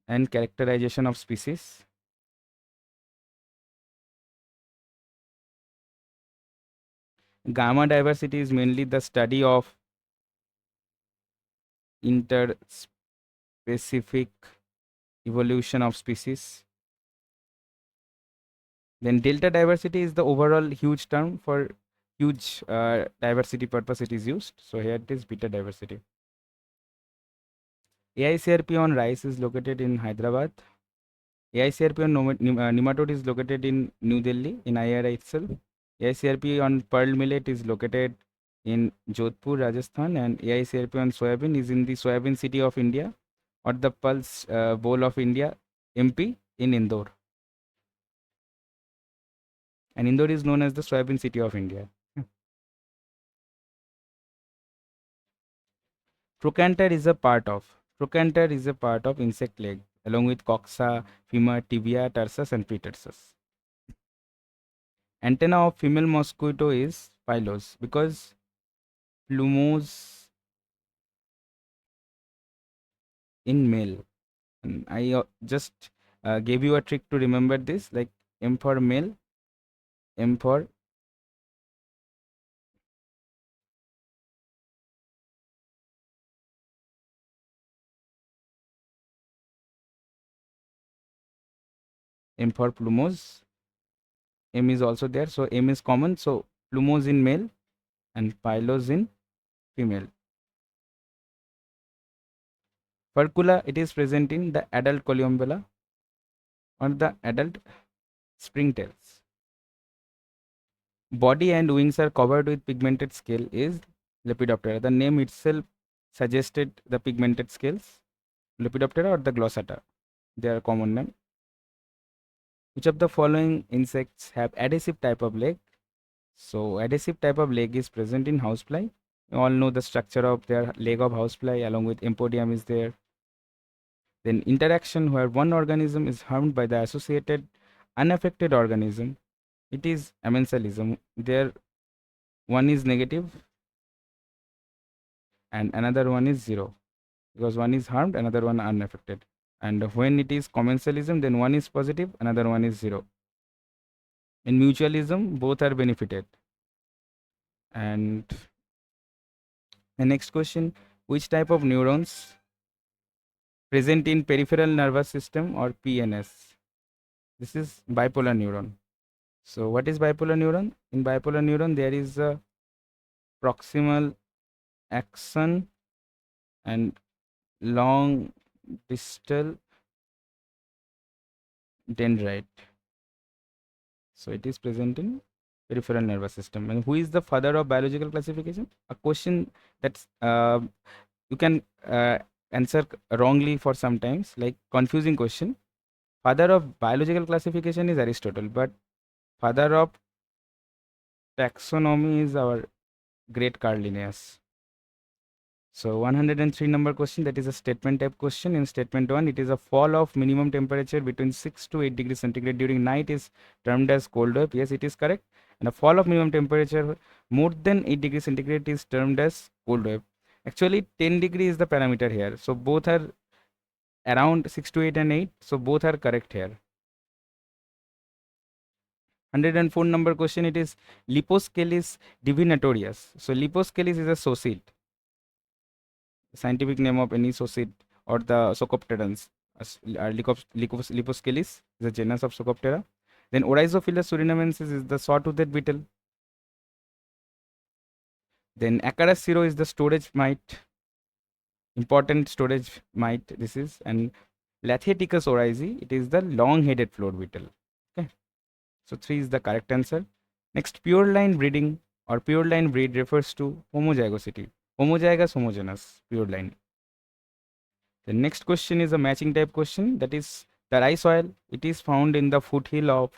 and characterization of species. Gamma diversity is mainly the study of interspecific evolution of species. Then delta diversity is the overall huge term for huge diversity purpose it is used. So here it is beta diversity. AICRP on rice is located in Hyderabad. AICRP on nematode is located in New Delhi in IRI itself. AICRP on pearl millet is located in Jodhpur, Rajasthan, and AICRP on soybean is in the soybean city of India or the Pulse Bowl of India, MP, in Indore. And Indore is known as the soybean city of India. Trochanter is a part of insect leg along with coxa, femur, tibia, tarsus, and pretarsus. Antenna of female mosquito is pilose because plumose in male. And I just gave you a trick to remember this, like M for male, M for plumose. M is also there, so M is common. So plumose in male and pilose in female. Furcula, it is present in the adult columella or the adult springtails. Body and wings are covered with pigmented scale is Lepidoptera. The name itself suggested the pigmented scales, Lepidoptera or the glossata. They are common name. Which of the following insects have adhesive type of leg? So adhesive type of leg is present in housefly. You all know the structure of their leg of housefly along with empodium is there. Then interaction where one organism is harmed by the associated unaffected organism. It is amensalism. There one is negative and another one is zero because one is harmed, another one unaffected. And when it is commensalism, then one is positive, another one is zero. In mutualism, both are benefited. And the next question, which type of neurons present in peripheral nervous system or PNS? This is bipolar neuron. So what is bipolar neuron? In bipolar neuron, there is a proximal axon and long distal dendrite. So it is present in peripheral nervous system. And who is the father of biological classification? A question that's you can answer wrongly for sometimes, like confusing question. Father of biological classification is Aristotle, but father of taxonomy is our great Carl Linnaeus. So 103 number question, that is a statement type question. In statement 1, it is a fall of minimum temperature between 6 to 8 degrees centigrade during night is termed as cold wave. Yes, it is correct. And a fall of minimum temperature more than 8 degrees centigrade is termed as cold wave. Actually 10 degree is the parameter here. So both are around 6 to 8 and 8. So both are correct here. 104 number question, it is Liposcalis divinatorius. So Liposcalis is a sosid, scientific name of any sosid or the Socopterans. Liposcalis is a genus of Socoptera. Then Oryzophilus surinamensis is the saw-toothed beetle. Then Acarus siro is the storage mite, important storage mite this is. And Latheticus oryzi, it is the long-headed floor beetle. Okay, so 3 is the correct answer. Next, pure line breeding or pure line breed refers to homozygosity. Homozygous, homogeneous, pure line. The next question is a matching type question, that is the rice soil. It is found in the foothill of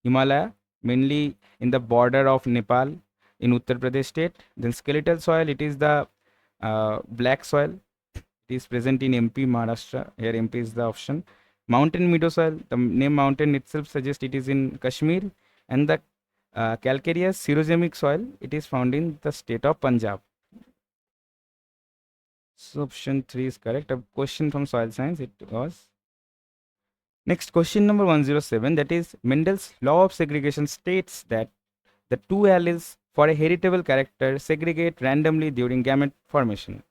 Himalaya, mainly in the border of Nepal in Uttar Pradesh state. Then skeletal soil, it is the black soil. It is present in MP, Maharashtra. Here MP is the option. Mountain meadow soil, the name mountain itself suggests it is in Kashmir. And the calcareous xerogenic soil, it is found in the state of Punjab. So option 3 is correct. A question from soil science it was. Next question number 107, that is Mendel's law of segregation states that the two alleles for a heritable character segregate randomly during gamete formation.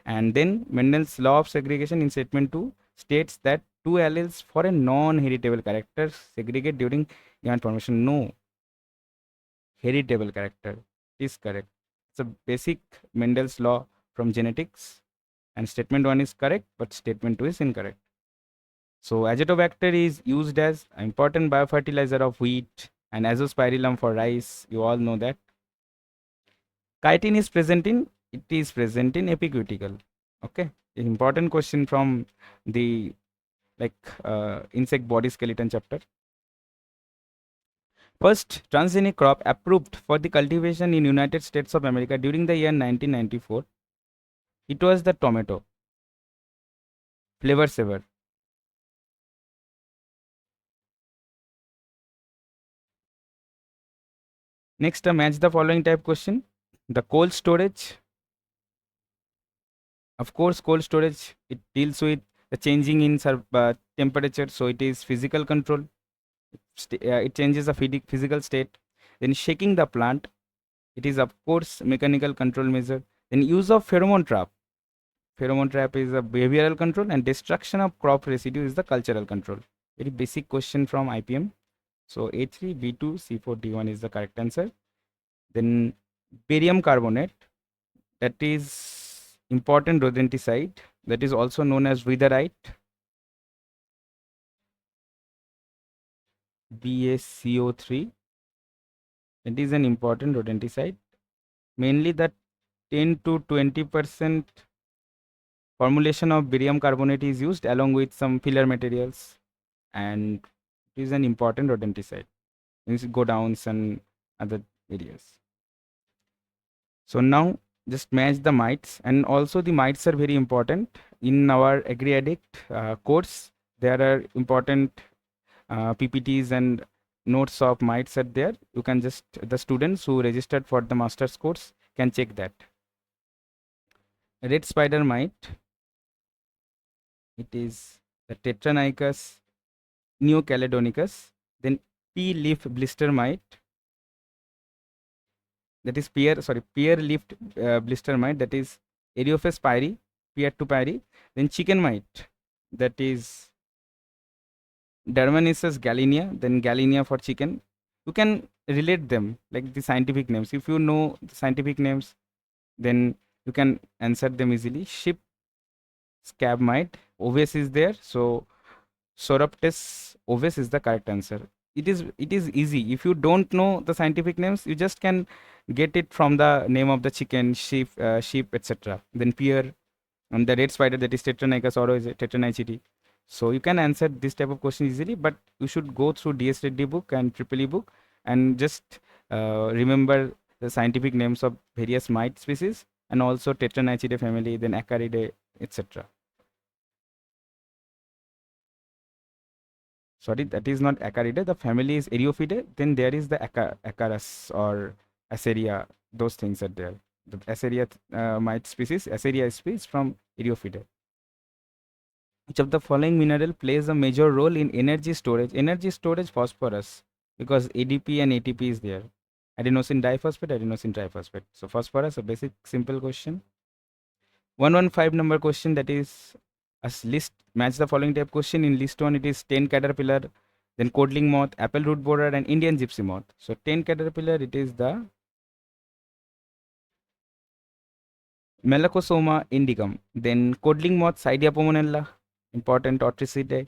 And then Mendel's law of segregation in statement 2 states that two alleles for a non-heritable character segregate during gamete formation. No, heritable character is correct. It's a basic Mendel's law from genetics, and statement 1 is correct, but statement 2 is incorrect. So azotobacter is used as an important biofertilizer of wheat and azospirillum for rice. You all know that. Chitin is present in epicuticle. Okay, an important question from the insect body skeleton chapter. First transgenic crop approved for the cultivation in United States of America during the year 1994. It was the tomato. Flavor saver. Next, a match the following type question. The cold storage. Of course, cold storage, it deals with the changing in temperature. So it is physical control. It changes the physical state. Then shaking the plant. It is of course mechanical control measure. Then use of pheromone trap. Pheromone trap is a behavioral control, and destruction of crop residue is the cultural control. Very basic question from IPM. So A3, B2, C4, D1 is the correct answer. Then barium carbonate, that is important rodenticide, that is also known as witherite. BaCO3, it is an important rodenticide. Mainly that 10 to 20% formulation of barium carbonate is used along with some filler materials, and it is an important rodenticide in godowns and other areas. So now just match the mites, and also the mites are very important in our AgriAddict course. There are important PPTs and notes of mites are there. You can just, the students who registered for the master's course can check that. Red spider mite, it is the Tetranychus neocaledonicus. Then pea leaf blister mite, that is pear leaf blister mite, that is Eriophis pyri, pear to pyri. Then chicken mite, that is Dermanisus gallina, then gallina for chicken. You can relate them like the scientific names. If you know the scientific names, then you can answer them easily. Sheep scab mite, ovis is there, so Soroptes ovis is the correct answer. It is easy. If you don't know the scientific names, you just can get it from the name of the chicken, sheep, etc. Then pear, and the red spider, that is Tetranychus oro, is Tetranychity. So you can answer this type of question easily, but you should go through DS Reddy book and Triple E book and just remember the scientific names of various mite species and also Tetranychidae family, then Acaridae, etc. Sorry, that is not Acaridae. The family is Eriophidae. Then there is the Acarus or Aceria. Those things are there. The Aceria mite species, Aceria species from Eriophidae. Which of the following mineral plays a major role in energy storage? Energy storage, phosphorus, because ADP and ATP is there. Adenosine diphosphate, adenosine triphosphate. So phosphorus, a basic simple question. 115 number question, that is a list, match the following type question. In list 1 it is 10 caterpillar, then codling moth, apple root borer, and Indian gypsy moth. So 10 caterpillar, it is the Melacosoma indicum. Then codling moth, Cydia pomonella, important Otricidae.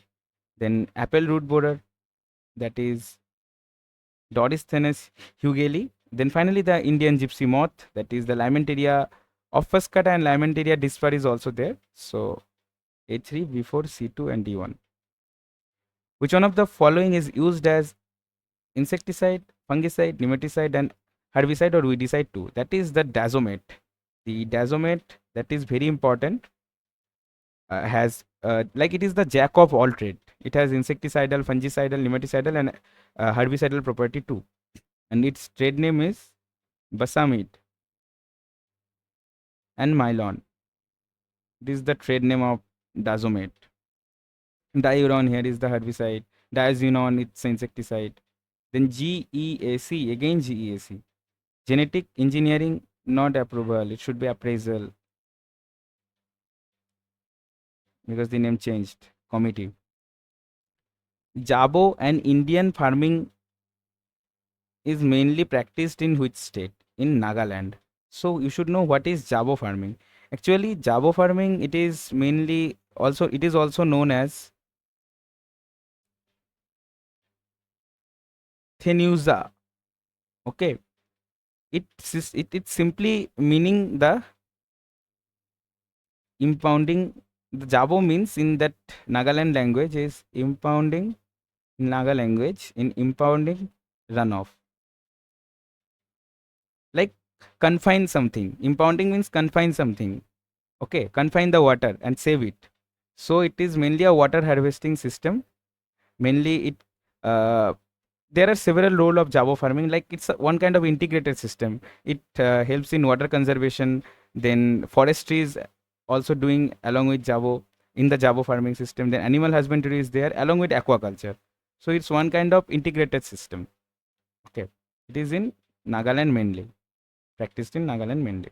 Then apple root borer, that is Doristhenes hugeli. Then finally the Indian gypsy moth, that is the Limentaria obfuscata, and Limentaria dispar is also there. So A3, B4, C2 and D1. Which one of the following is used as insecticide, fungicide, nematicide and herbicide or weedicide too? That is the dazomate. The dazomate, that is very important, has like it is the jack of all trade. It has insecticidal, fungicidal, nematicidal and herbicidal property too. And its trade name is Basamid and Mylon. This is the trade name of Dazomate. Diuron here is the herbicide. Diazinon, it's insecticide. Then GEAC, again GEAC. Genetic engineering, not approval. It should be appraisal because the name changed. Committee. Jabo and Indian farming is mainly practiced in which state? In Nagaland. So you should know what is Jabo farming. Actually, Jabo farming, it is mainly also, it is also known as Thenusa. Okay. It's simply meaning the impounding. The Jabo means in that Nagaland language is impounding, Naga language, in impounding runoff. Like confine something. Impounding means confine something. Okay, confine the water and save it. So it is mainly a water harvesting system. Mainly it there are several role of Jabo farming. Like it's one kind of integrated system. It helps in water conservation. Then forestry is also doing along with Jabo in the Jabo farming system. Then animal husbandry is there along with aquaculture. So it's one kind of integrated system. Okay, it is in Nagaland mainly, practiced in Nagaland mainly.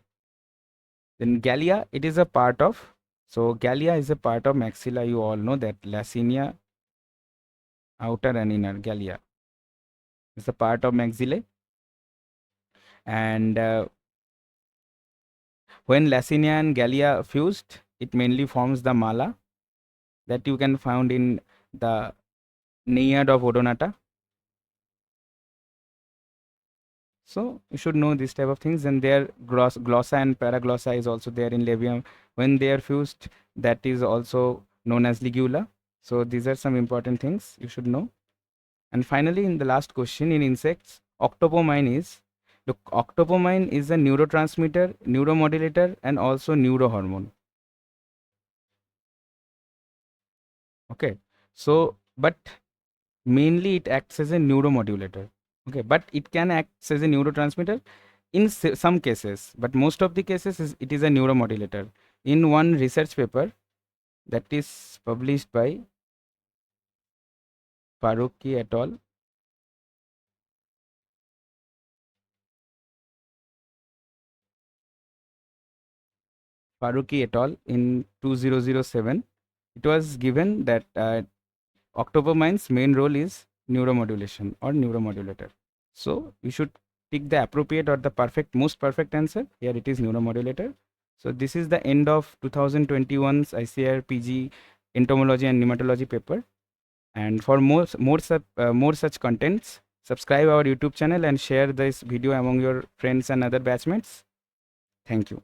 Then Gallia, it is a part of, so Gallia is a part of maxilla. You all know that Laciniae, outer and inner Gallia is a part of maxillae. And when Laciniae and Gallia fused, it mainly forms the mala that you can find in the Naiad of Odonata. So you should know this type of things. And their glossa and paraglossa is also there in Labium. When they are fused, that is also known as ligula. So these are some important things you should know. And finally, in the last question, in insects, octopamine is, look, octopamine is a neurotransmitter, neuromodulator, and also neurohormone. Okay, so but mainly it acts as a neuromodulator. Okay, but it can act as a neurotransmitter in some cases, but most of the cases it is a neuromodulator. In one research paper that is published by Faruqi et al. Faruqi et al. In 2007, it was given that octopamine's main role is neuromodulation or neuromodulator. So you should pick the appropriate or the perfect, most perfect answer. Here it is neuromodulator. So this is the end of 2021's ICAR PG Entomology and Nematology paper. And for more such contents, subscribe our YouTube channel and share this video among your friends and other batchmates. Thank you.